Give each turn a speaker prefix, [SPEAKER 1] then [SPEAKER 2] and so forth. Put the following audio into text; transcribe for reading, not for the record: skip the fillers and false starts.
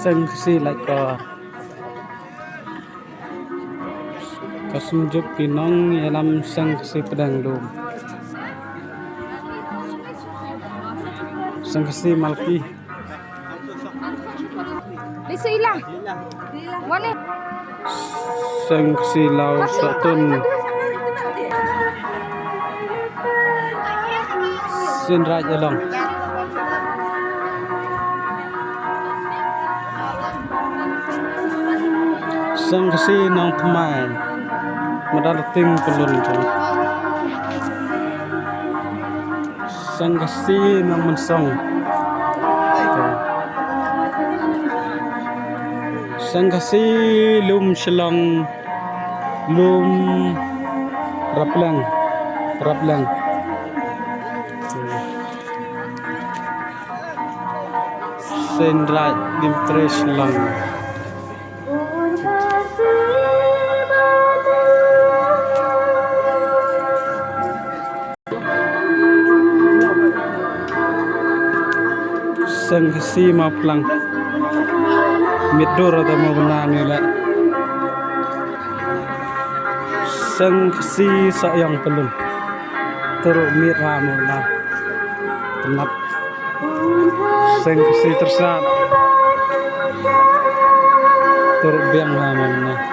[SPEAKER 1] Sengsi lại có sung giúp kỳ nông nhà làm sengsi pedang lum sengsi malki
[SPEAKER 2] Bisa hilang. Mana?
[SPEAKER 1] sengsi lau satun xin raja long sengsi nong thmai madal ting pelun tu sengsi nong mensong sengsi lum shalong lum raplang senrat dimtres lang sengsi maplang midur atau mau benani lah sengsi sayang pelun teruk mira mula tenap sengsi tersat teruk biang lama